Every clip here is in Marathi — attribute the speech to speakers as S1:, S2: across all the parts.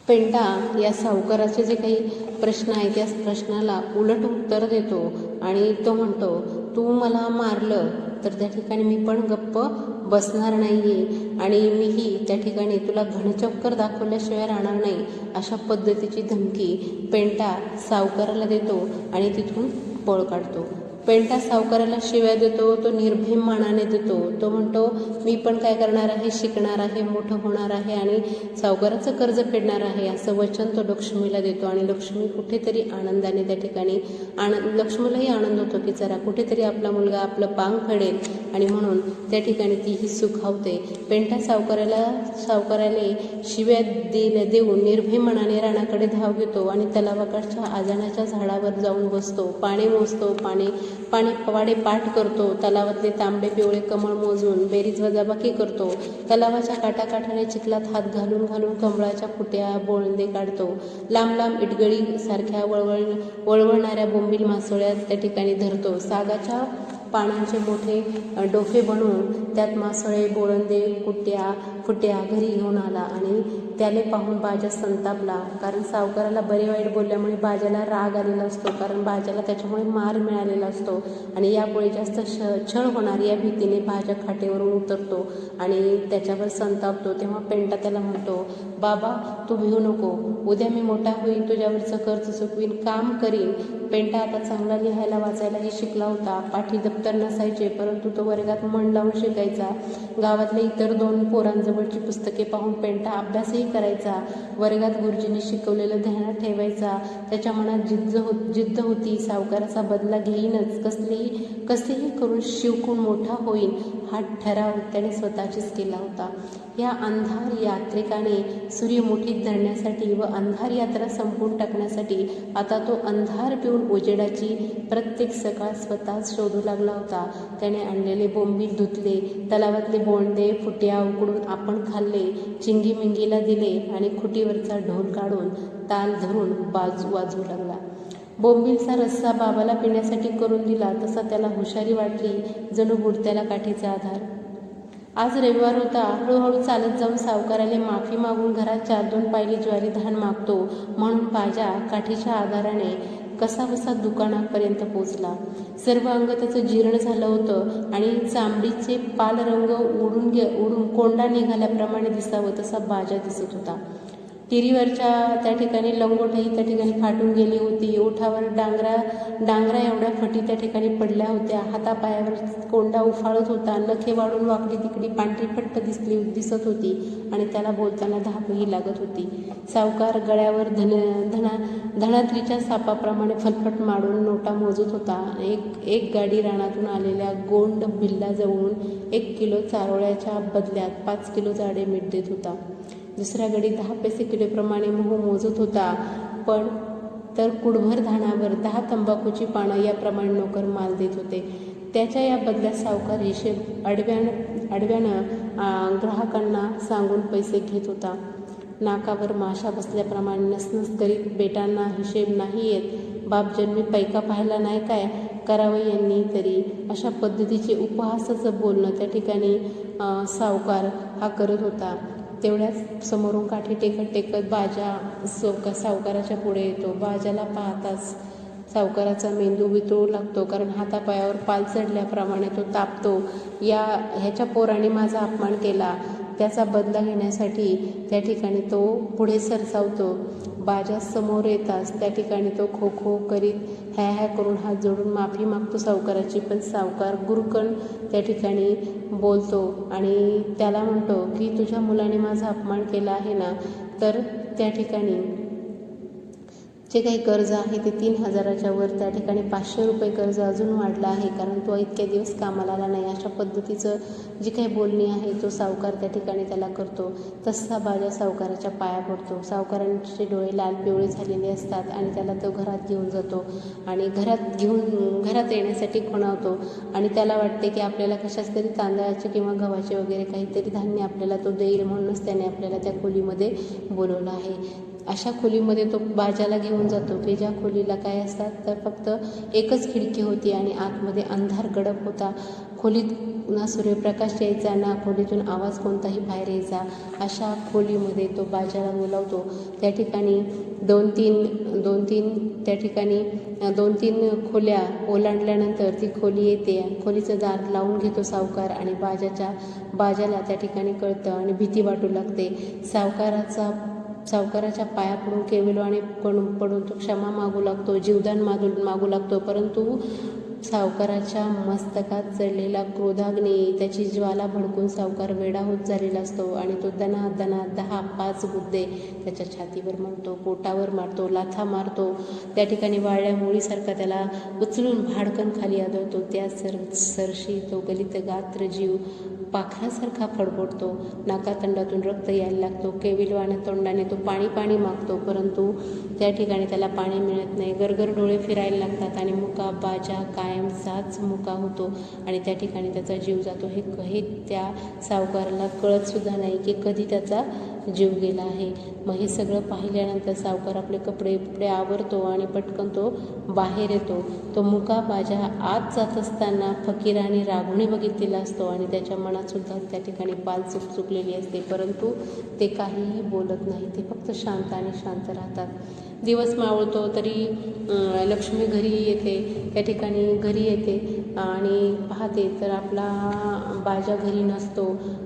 S1: पेंटा या सावकाराचे जे काही प्रश्न आहे त्या प्रश्नाला उलट उत्तर देतो आणि तो म्हणतो, तू मला मारलं तर त्या ठिकाणी मी पण गप्प बसणार नाही आहे आणि मीही त्या ठिकाणी तुला घनचक्कर दाखवल्याशिवाय राहणार नाही, अशा पद्धतीची धमकी पेंटा सावकाराला देतो आणि तिथून पळ काढतो. पेंटा सावकाराला शिव्या देतो, तो निर्भय मानाने देतो. तो म्हणतो, मी पण काय करणार आहे, शिकणार आहे, मोठं होणार आहे आणि सावकाराचं कर्ज फेडणार आहे, असं वचन तो लक्ष्मीला देतो. आणि लक्ष्मी कुठेतरी आनंदाने त्या ठिकाणी लक्ष्मीलाही आनंद होतो की जरा कुठेतरी आपला मुलगा आपलं पांग फेडेल आणि म्हणून त्या ठिकाणी तीही सुखावते. पेंटा सावकाराला शिव्या देऊन निर्भय मनाने रानाकडे धाव घेतो आणि तलावाकडच्या आजानाच्या झाडावर जाऊन बसतो. पाणी मोजतो, पाढे पाठ करतो. तलावातले तांबडे पिवळे कमळ मोजून बेरीज वजाबाकी करतो. तलावाच्या काठाकाठाने चिखलात हात घालून कमळाच्या फुट्या बोळंदे काढतो. लांब लांब इटगळी सारख्या वळवळणाऱ्या बोंबील मासोळ्या त्या ठिकाणी धरतो. सागाच्या पानांचे मोठे डोके बनवून त्यात मासोळे बोळंदे फुट्या घरी घेऊन आला आणि त्याला पाहून बाजा संतापला. कारण सावकाराला बरे वाईट बोलल्यामुळे बाजाला राग आलेला असतो, कारण बाजाला त्याच्यामुळे मार मिळालेला असतो आणि यापुढे जास्त छळ होणार या भीतीने बाजा खाटेवरून उतरतो आणि त्याच्यावर संतापतो. तेव्हा पेंटा त्याला म्हणतो, बाबा तू भिवू नको, उद्या मी मोठा होईन, तुझ्यावरचं कर्ज चुकवीन, काम करीन. पेंटा आता चांगला लिहायला वाचायलाही शिकला होता. पाठी दप्तर नसायचे, परंतु तो वर्गात मन लावून शिकायचा. गावातल्या इतर 2 पोरांजवळची पुस्तके पाहून पेंटा अभ्यासही करायचा. वर्गात गुरुजींनी शिकवलेलं ध्यानात ठेवायचा. त्याच्या मनात जिद्द होती, सावकाराचा बदला घेईनच, कसेही करून शिकून मोठा होईन, हा ठराव त्याने स्वतःचीच केला होता. या अंधार यात्रिकाने सूर्य मुठीत धरण्यासाठी व अंधार यात्रा संपवून टाकण्यासाठी आता तो अंधार पिऊन उजेडाची प्रत्येक सकाळ स्वतःच शोधू लागला होता. त्याने आणलेले बोंबील धुतले, तलावातले बोंडे फुट्या उकडून आपण खाल्ले, चिंगीमिंगीला दिले आणि खुटीवरचा ढोल काढून ताल धरून वाजवू लागला. बोंबीलचा रस्सा बाबाला पिण्यासाठी करून दिला तसा त्याला हुशारी वाटली, जणू बुडत्याला काठीचा आधार. आज रविवार होता. हळूहळू चालत जाऊन सावकाराला माफी मागून घरात 4-2 पायली ज्वारी धान मागतो म्हणून बाजा काठीच्या आधाराने कसाबसा दुकानापर्यंत पोचला. सर्व अंग त्याचं जीर्ण झालं होतं आणि चांबडीचे पालरंग उडून कोंडा निघाल्याप्रमाणे दिसावं तसा बाजा दिसत होता. टिरीवरच्या त्या ठिकाणी लंगोटही त्या ठिकाणी फाटून गेली होती. ओठावर डांगरा एवढ्या फटी त्या ठिकाणी पडल्या होत्या. हातापायावर कोंडा उफाळत होता. नखे वाढून वाकडी तिकडी पांढरी फट्ट दिसत होती आणि त्याला बोलताना धापही लागत होती. सावकार गळ्यावर धनात्रीच्या सापाप्रमाणे फलफट मारून नोटा मोजत होता. एक गाडी रानातून आलेल्या गोंड भिल्लाजवळून 1 किलो चारोळ्याच्या बदल्यात 5 किलो जाडे मीठ देत होता. दुसऱ्या गाडी 10 पैसे किलोप्रमाणे मोह मोजत होता, पण तर कुडभर धानावर 10 तंबाखूची पानं याप्रमाणे नोकर माल देत होते. त्याच्या या बदल्यात सावकार हिशेब आडव्यानं ग्राहकांना सांगून पैसे घेत होता. नाकावर माशा बसल्याप्रमाणे नसनस करीत, बेटांना हिशेब नाही येत, बाप जन्मी पैका पाहायला नाही काय करावं यांनी तरी, अशा पद्धतीचे उपहासाचं बोलणं त्या ठिकाणी सावकार हा करत होता. तेवढ्याच समोरून काठी टेकत बाजा सावकाराच्या पुढे येतो. बाजाला पाहताच सावकाराचा मेंदू वितळू लागतो, कारण हातापायावर पाल चढल्याप्रमाणे तो तापतो. ह्याच्या पोराने माझा अपमान केला, त्याचा बदला घेण्यासाठी त्या ठिकाणी तो पुढे सरसावतो. बाजा समोर येताच त्या ठिकाणी तो खो खो करीत ह्या करून हात जोडून माफी मागतो सावकाराची. पण सावकार गुरुकण त्या ठिकाणी बोलतो आणि त्याला म्हणतो की तुझ्या मुलाने माझा अपमान केला आहे ना, तर त्या ठिकाणी जे काही कर्ज आहे ते 3,000च्या वर, त्या ठिकाणी 500 रुपये कर्ज अजून वाढलं आहे, कारण तो इतक्या दिवस कामाला आला नाही. अशा पद्धतीचं जी काही बोलणी आहे तो सावकार त्या ठिकाणी त्याला करतो. तसा बाजा सावकाराच्या पाया पडतो. सावकारांचे डोळे लाल पिवळे झालेले असतात आणि त्याला तो घरात घेऊन जातो आणि घरात येण्यासाठी खुणावतो आणि त्याला वाटते की आपल्याला कशाच तरी तांदळाचे किंवा गव्हाचे वगैरे काहीतरी धान्य आपल्याला तो देईल, म्हणूनच त्याने आपल्याला त्या खोलीमध्ये बोलवलं आहे. अशा खोलीमध्ये तो बाजाला घेऊन जातो की ज्या खोलीला काय असतात तर फक्त एकच खिडकी होती आणि आतमध्ये अंधार गडप होता. खोलीत ना सूर्यप्रकाश यायचा ना खोलीतून आवाज कोणताही बाहेर यायचा. अशा खोलीमध्ये तो बाजाला बोलावतो. त्या ठिकाणी दोन तीन खोल्या ओलांडल्यानंतर ती खोली येते. खोलीचं दार लावून घेतो सावकार आणि बाजाला त्या ठिकाणी कळतं आणि भीती वाटू लागते. सावकाराच्या पाया पडून केविलवाणी पडून तो क्षमा मागू लागतो, जीवदान मागू लागतो. परंतु सावकाराच्या मस्तकात चढलेला क्रोधाग्नी त्याची ज्वाला भडकून सावकार वेडा होत झालेला असतो आणि तो दना 10-5 गुद्दे त्याच्या छातीवर मारतो, पोटावर मारतो, लाथा मारतो. त्या ठिकाणी वाळल्या मुळीसारखा त्याला उचलून भाडकन खाली आदळतो. त्या सरशी तो गलित गात्र जीव पाखरासारखा फडफडतो. नाकातंडातून रक्त यायला लागतो. केविलवाण्या तोंडाने तो पाणी मागतो, परंतु त्या ठिकाणी त्याला पाणी मिळत नाही. गरगर डोळे फिरायला लागतात आणि बाजा कायमचाच मुका होतो आणि त्या ठिकाणी त्याचा जीव जातो. हे त्या सावकाराला कळतसुद्धा नाही की कधी त्याचा जीव गेला आहे. मग हे सगळं पाहिल्यानंतर सावकार आपले कपडे आवरतो आणि पटकन तो बाहेर येतो. तो मुका बाजा आत जात असताना फकीराने रागुणी बघितलेला असतो आणि त्याच्या मनात सुद्धा त्या ठिकाणी पाल चुकलेली असते, परंतु ते काहीही बोलत नाही. ते फक्त शांत राहतात. दिवस मावळतो तरी लक्ष्मी घरी येते. त्या ठिकाणी घरी येते आणि पाहते तर आपला बाजा घरी नसतो.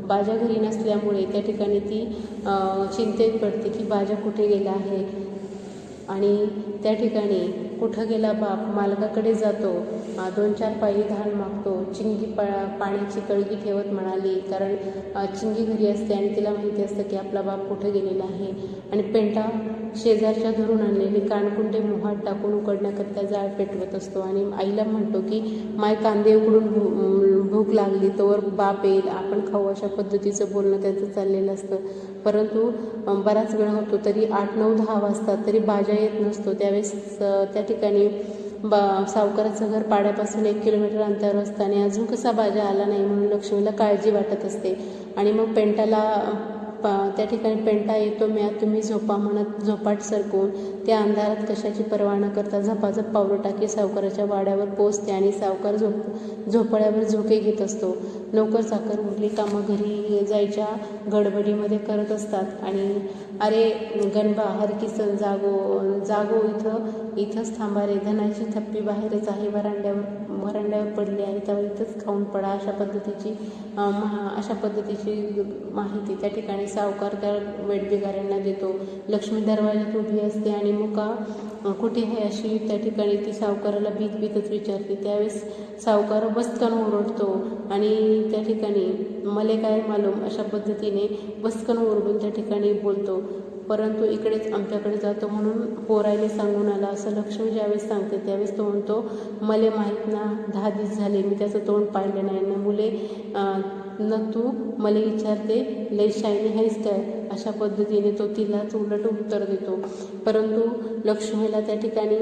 S1: बाजा घरी नसल्यामुळे त्या ठिकाणी ती चिंतेत पडते की बाजा कुठे गेला आहे आणि त्या ठिकाणी कुठं गेला बाप मालकाकडे जातो. 2-4 पायरी धान मागतो. चिंगी पाण्याची कळगी ठेवत म्हणाली, कारण चिंगी घरी असते आणि तिला माहिती असतं की आपला बाप कुठं गेलेला आहे. आणि पेंटा शेजारच्या धरून आणलेली कानकुंडे मोहात टाकून उकडण्याकरता जाळ पेटवत असतो आणि आईला म्हणतो की माय कांदे उकडून भूक लागली तोवर बाप येईल, आपण खाऊ, अशा पद्धतीचं बोलणं त्याचं चाललेलं असतं. परंतु बराच वेळ होतो तरी 8-9-10 वाजतात तरी बाजा येत नसतो. त्यावेळेस त्या ठिकाणी सावकाराचं घर पाड्यापासून 1 किलोमीटर अंतरावर असतं आणि अजून कसा बाजा आला नाही म्हणून लक्ष्मीला काळजी वाटत असते. आणि मग त्या ठिकाणी पेंटा येतो, म्या तुम्ही झोपा म्हणत झोपाट सरकवून त्या अंधारात कशाची पर्वा न करता झपाझप पावलं टाकी सावकाराच्या वाड्यावर पोचते आणि सावकार झोपड्यावर झोके घेत असतो. नोकर चाकर उरली कामं घरी जायच्या गडबडीमध्ये करत असतात आणि अरे गणबा हरकिसन जागो इथंच थांबा रे, धनाची थप्पी बाहेरच आहे, वरांड्यावर पडली आहे, तेव्हा इथंच खाऊन पडा, अशा पद्धतीची माहिती त्या ठिकाणी सावकार त्या वेठबिगाऱ्यांना देतो. लक्ष्मी दरवाजात उभी असते आणि मुका कुठे आहे अशी त्या ठिकाणी ती सावकाराला भीतच विचारते. त्यावेळेस सावकार बसकन ओरडतो आणि त्या ठिकाणी मले काय मालूम अशा पद्धतीने बसकन ओरडून त्या ठिकाणी बोलतो. परंतु इकडेच आमच्याकडे जातो म्हणून पोरायले सांगून आला, असं लक्ष्मी ज्यावेळेस सांगते त्यावेळेस तो म्हणतो मले माहीत ना, 10 दिवस झाले मी त्याचं तोंड पाहिलं नाही ना मुले, न तू मला विचारते लय शायनी आहेस काय, अशा पद्धतीने तो तिलाच उलट उत्तर देतो. परंतु लक्ष्मीला त्या ठिकाणी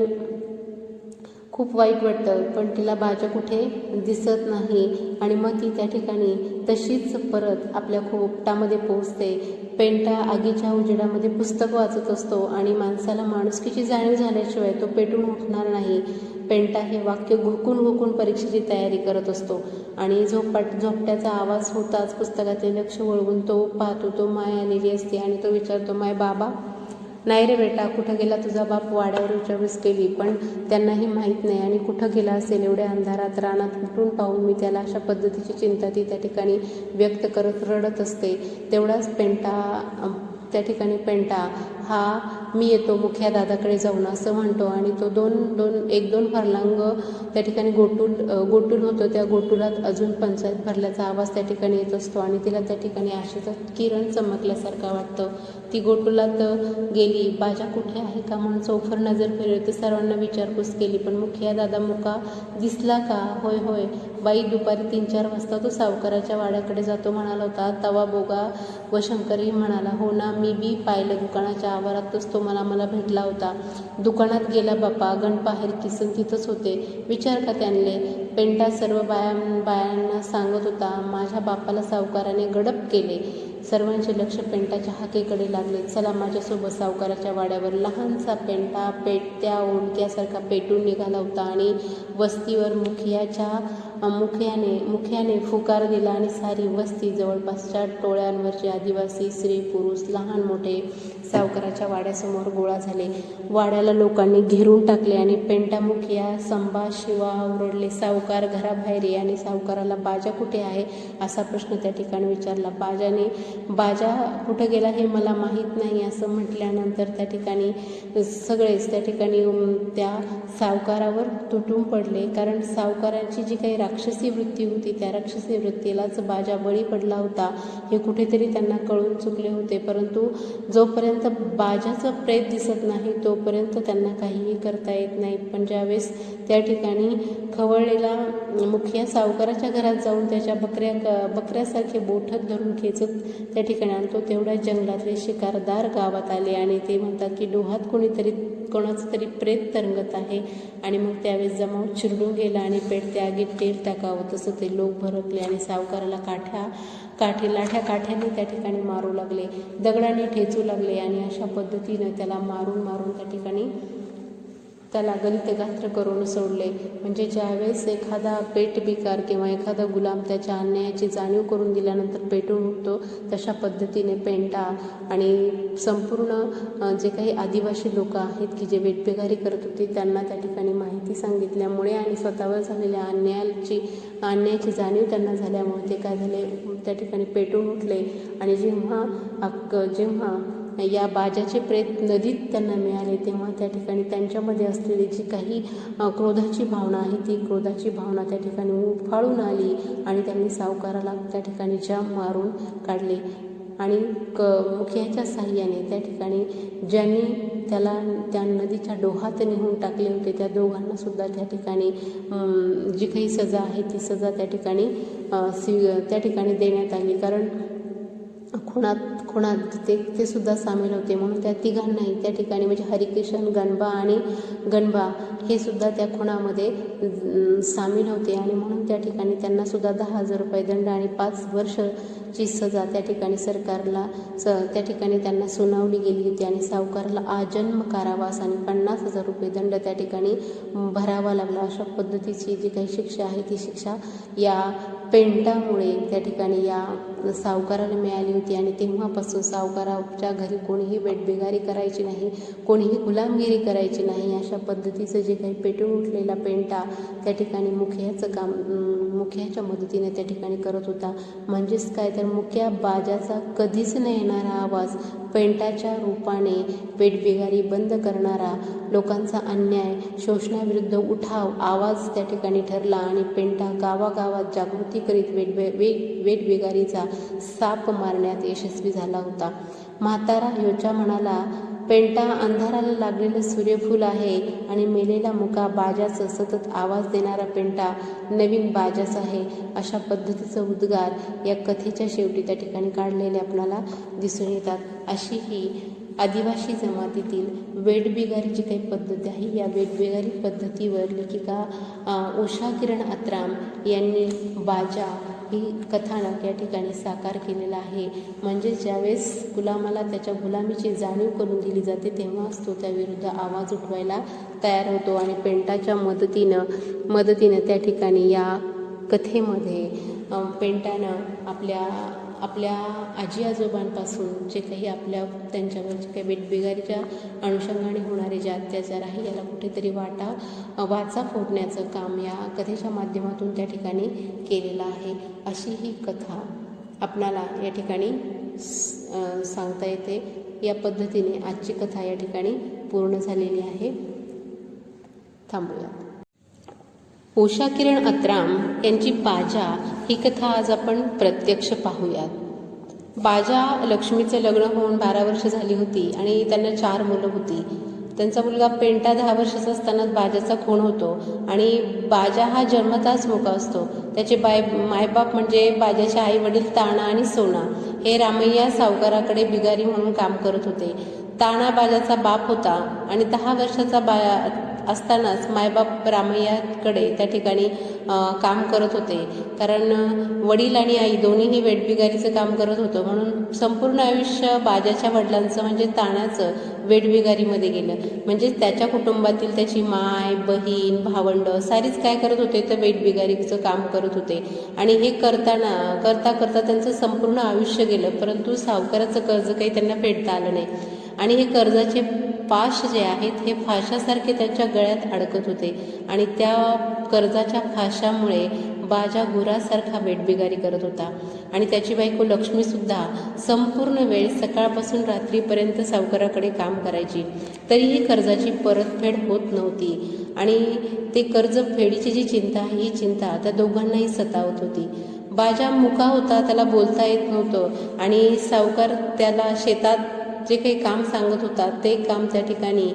S1: खूप वाईट वाटतं, पण तिला बाजा कुठे दिसत नाही आणि मग ती त्या ठिकाणी तशीच परत आपल्या खोपटामध्ये पोहोचते. पेंटा आगीच्या उजेडामध्ये पुस्तक वाचत असतो आणि माणसाला माणुसकीची जाणीव झाल्याशिवाय तो पेटून उठणार नाही. पेंटा हे वाक्य घोकून परीक्षेची तयारी करत असतो आणि झोपट्याचा आवाज होताच पुस्तकाचे लक्ष वळवून तो पाहतो. तो माय आलेली असते आणि तो विचारतो, माय बाबा नाही रे बेटा, कुठं गेला तुझा बाप? वाड्यावर विचारपूस केली पण त्यांनाही माहीत नाही आणि कुठं गेला असेल एवढ्या अंधारात रानात, कुठून पाहून मी त्याला, अशा पद्धतीची चिंता ती त्या ठिकाणी व्यक्त करत रडत असते. तेवढाच त्या ठिकाणी पेंटा हा मी येतो मुखिया दादाकडे जाऊन असं म्हणतो आणि तो 1-2 फरलांग त्या ठिकाणी गोटूल होतो. त्या गोटुलात अजून पंचायत भरल्याचा आवाज त्या ठिकाणी येत असतो आणि तिला त्या ठिकाणी आशेचा किरण चमकल्यासारखं वाटतं. ती गोटुलात गेली, बाजा कुठे आहे का म्हणून चौफर नजर फिरवते, सर्वांना विचारपूस केली पण मुखिया दादा मुका दिसला का? होय बाई, दुपारी 3-4 वाजता तो सावकाराच्या वाड्याकडे जातो म्हणाला होता, तवा बोगा व शंकरही म्हणाला. हो ना, मी बी पाहिलं, दुकानाच्या आवारातच तो मला भेटला होता. दुकानात गेला बापा, गणपाहेर किसन तिथंच होते, विचार का त्यांले. पेंटा सर्व बायांना सांगत होता, माझ्या बापाला सावकाराने गडप केले. सर्वांचे लक्ष पेंटाच्या हाकेकडे लागले. चला माझ्यासोबत. सावकाराच्या वाड्यावर लहानसा पेंटा पेटत्या ओंडक्यासारखा पेटून निघाला होता आणि वस्तीवर मुखियाच्या मुख्याने फुकार दिला आणि सारी वस्ती, जवळपासच्या टोळ्यांवरचे आदिवासी, स्त्री पुरुष, लहान मोठे सावकाराच्या वाड्यासमोर गोळा झाले. वाड्याला लोकांनी घेरून टाकले आणि पेंटा मुखिया संभा शिवा ओरडले, सावकार घराबाहेर ये. आणि सावकाराला बाजा कुठे आहे असा प्रश्न त्या ठिकाणी विचारला. बाजा कुठं गेला हे मला माहीत नाही असं म्हटल्यानंतर त्या ठिकाणी सगळेच त्या ठिकाणी त्या सावकारावर तुटून पडले. कारण सावकाराची जी काही राक्षसी वृत्ती होती त्या राक्षसी वृत्तीलाच बाजा बळी पडला होता हे कुठेतरी त्यांना कळून चुकले होते. परंतु जोपर्यंत बाजाचं प्रेत दिसत नाही तोपर्यंत त्यांना काहीही करता येत नाही. पण ज्यावेळेस त्या ठिकाणी खवळलेला मुखिया सावकाराच्या घरात जाऊन त्याच्या बकऱ्यासारखे बोटत धरून खेचत त्या ठिकाणी आणतो, तेवढ्या जंगलातले शिकारदार गावात आले आणि ते म्हणतात की डोहात कोणाचं तरी प्रेत तरंगत आहे. आणि मग त्यावेळेस जमाव चिरडून गेला आणि पेटत्या आगीत तेल टाकावं तसं ते लोक भरकले आणि सावकाराला लाठ्या काठ्याने त्या ठिकाणी मारू लागले, दगडाने ठेचू लागले आणि अशा पद्धतीनं त्याला मारून त्या ठिकाणी त्याला गलितगात्र करून सोडले. म्हणजे ज्यावेळेस एखादा पेटबिकार किंवा एखादा गुलाम त्याच्या अन्यायाची जाणीव करून दिल्यानंतर पेटून उठतो, तशा पद्धतीने पेंटा आणि संपूर्ण जे काही आदिवासी लोक आहेत की जे वेठबिगारी करत होते त्यांना त्या ठिकाणी माहिती सांगितल्यामुळे आणि स्वतःवर झालेल्या अन्यायाची जाणीव त्यांना झाल्यामुळे ते काय झाले, त्या ठिकाणी पेटून उठले. आणि जेव्हा या बाजाचे प्रेत नदीत त्यांना मिळाले तेव्हा त्या ठिकाणी त्यांच्यामध्ये असलेली जी काही क्रोधाची भावना आहे ती क्रोधाची भावना त्या ठिकाणी उफाळून आली आणि त्यांनी सावकाराला त्या ठिकाणी जाम मारून काढले. आणि मुखियाच्या साह्याने त्या ठिकाणी ज्यांनी त्याला त्या नदीच्या डोहात नेऊन टाकले होते त्या दोघांना सुद्धा त्या ठिकाणी जी काही सजा आहे ती सजा त्या ठिकाणी देण्यात आली. कारण खुणात ते सुद्धा सामील होते म्हणून त्या तिघांनाही त्या ठिकाणी म्हणजे हरिकिशन, गणबा हे सुद्धा त्या खुणामध्ये सामील होते आणि म्हणून त्या ठिकाणी त्यांना सुद्धा 10,000 रुपये दंड आणि 5 वर्षाची सजा त्या ठिकाणी सरकारला त्या ठिकाणी त्यांना सुनावली गेली होती. आणि सावकाराला आजन्म कारावास आणि 50,000 रुपये दंड त्या ठिकाणी भरावा लागला. अशा पद्धतीची जी काही शिक्षा आहे ती शिक्षा या पेंटामुळे त्या ठिकाणी या सावकाराला मिळाली होती. आणि तेव्हापासून सावकाराच्या घरी कोणीही वेठबिगारी करायची नाही, कोणीही गुलामगिरी करायची नाही. अशा पद्धतीचं जे काही पेटून उठलेला पेंटा त्या ठिकाणी मुखियाचं काम मुखियाच्या मदतीने त्या ठिकाणी करत होता. म्हणजेच काय तर मुखिया बाजाचा कधीच न येणारा आवाज पेंटाच्या रूपाने वेठबिगारी बंद करणारा, लोकांचा अन्याय शोषणाविरुद्ध उठाव आवाज त्या ठिकाणी ठरला. आणि पेंटा गावागावात जागृती करीत वेठबिगारीचा साप मारण्यात यशस्वी झाला होता. म्हातारा ह्योच्या म्हणाला, पेंटा अंधाराला लागलेलं सूर्यफूल आहे आणि मेलेला मुका बाजाचं सतत आवाज देणारा पेंटा नवीन बाजाच आहे. अशा पद्धतीचं उद्गार या कथेच्या शेवटी त्या ठिकाणी काढलेले आपल्याला दिसून येतात. अशी ही आदिवासी जमातीतील वेठबिगारी जी काही पद्धती आहे या वेठबिगारी पद्धतीवर लेखिका उषा किरण अत्राम यांनी बाजा ही कथानक या ठिकाणी साकार केलेला आहे. म्हणजे ज्यावेळेस गुलामाला त्याच्या गुलामीची जाणीव करून दिली जाते तेव्हाच तो त्याविरुद्ध आवाज उठवायला तयार होतो. आणि पेंटाच्या मदतीनं त्या ठिकाणी या कथेमध्ये पेंटानं आपल्या आजी आजोबांपासून जे काही त्यांच्यावर जे काही वेठबिगारीच्या अनुषंगाने होणारे जे अत्याचार आहे याला कुठेतरी वाचा फोडण्याचं काम या कथेच्या माध्यमातून त्या ठिकाणी केलेलं आहे. अशी ही कथा आपणाला या ठिकाणी सांगता येते. या पद्धतीने आजची कथा या ठिकाणी पूर्ण झालेली आहे. थांबूया. उषा किरण अत्राम यांची बाजा ही कथा आज आपण प्रत्यक्ष पाहूयात. बाजा लक्ष्मीचं लग्न होऊन 12 वर्ष झाली होती आणि त्यांना 4 मुलं होती. त्यांचा मुलगा पेंटा 10 वर्षाचा असतानाच बाजाचा खून होतो आणि बाजा हा जन्मताच मुका असतो. त्याचे मायबाप म्हणजे बाजाचे आई वडील ताणा आणि सोना हे रामय्या सावकाराकडे बिगारी म्हणून काम करत होते. ताणा बाजाचा बाप होता आणि 10 वर्षाचा असतानाच मायबाप रामय्याकडे त्या ठिकाणी काम करत होते, कारण वडील आणि आई दोन्हीही वेठबिगारीचं काम करत होतं. म्हणून संपूर्ण आयुष्य बाजाच्या वडिलांचं म्हणजे तानाचं वेठबिगारीमध्ये गेलं. म्हणजे त्याच्या कुटुंबातील त्याची माय, बहीण, भावंड सारीच काय करत होते तर वेठबिगारीचं काम करत होते. आणि हे करता करता त्यांचं संपूर्ण आयुष्य गेलं, परंतु सावकाराचं कर्ज काही त्यांना फेडता आलं नाही. आणि हे कर्जाचे पाश जे आहेत हे फाशासारखे त्यांच्या गळ्यात अडकत होते. आणि त्या कर्जाच्या फाशामुळे बाजा गुरासारखा वेठबिगारी करत होता. आणि त्याची बायको लक्ष्मीसुद्धा संपूर्ण वेळ सकाळपासून रात्रीपर्यंत सावकाराकडे काम करायची, तरीही कर्जाची परतफेड होत नव्हती. आणि ते कर्ज फेडीची जी चिंता आहे, ही चिंता त्या दोघांनाही सतावत होती. बाजा मुका होता, त्याला बोलता येत नव्हतं. आणि सावकार त्याला शेतात जे काही काम सांगत होता ते काम त्या ठिकाणी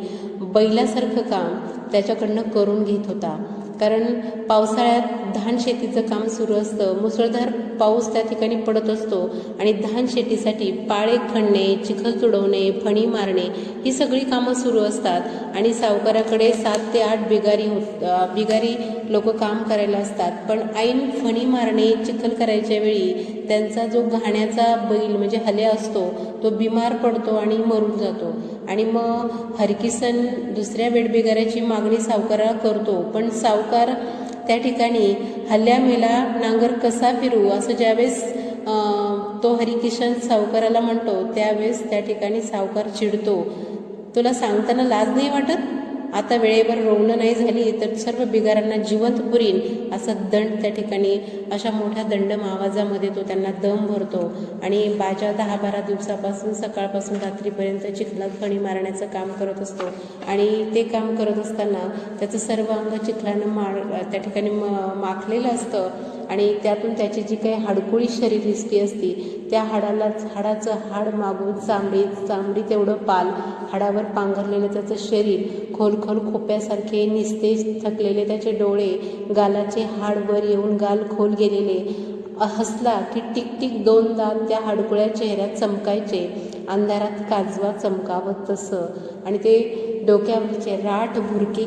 S1: बैलासारखं काम त्याच्याकडनं करून घेत होता. कारण पावसाळ्यात धान शेतीचं काम सुरू असतं, मुसळधार पाऊस त्या ठिकाणी पडत असतो. आणि धान शेतीसाठी पाळे खणणे, चिखल तुडवणे, फणी मारणे ही सगळी कामं सुरू असतात. आणि सावकाराकडे 7 ते 8 बिगारी लोक काम करायला असतात. पण ऐन फणी मारणे, चिखल करायच्या वेळी त्यांचा जो घाण्याचा बैल म्हणजे हल्या असतो तो बिमार पडतो आणि मरून जातो. आणि मग हरकिसन दुसऱ्या वेठबिगाऱ्याची मागणी सावकाराला करतो, पण सावकार त्या ठिकाणी हल्ल्या मेला नांगर कसा फिरू असं ज्यावेळेस तो हरिकिशन सावकाराला म्हणतो, त्यावेळेस त्या ठिकाणी सावकार चिडतो. तुला सांगताना लाज नाही वाटत? आता वेळेवर रोवणं नाही झाली तर सर्व बिगारांना जिवंत पुरीन असा दंड त्या ठिकाणी अशा मोठ्या दंडम आवाजामध्ये तो त्यांना दम भरतो. आणि बाजा 10-12 दिवसापासून सकाळपासून रात्रीपर्यंत चिखलात फणी मारण्याचं काम करत असतो. आणि ते काम करत असताना त्याचं सर्व अंग चिखलानं त्या ठिकाणी माखलेलं असतं. आणि त्यातून त्याची जी काही हाडकुळी शरीरयष्टी असती त्या हाडाचं हाड मागून चांबडी तेवढं पाल, हाडावर पांघरलेलं त्याचं शरीर, खोल खोप्यासारखे निस्तेज थकलेले त्याचे डोळे, गालाचे हाड वर येऊन गाल खोल गेलेले, हसला की टिक 2 दात त्या हाडकुळ्या चेहऱ्यात चमकायचे, अंधारात काजवा चमकावत तसं. आणि ते डोक्यावरचे राठ भुरके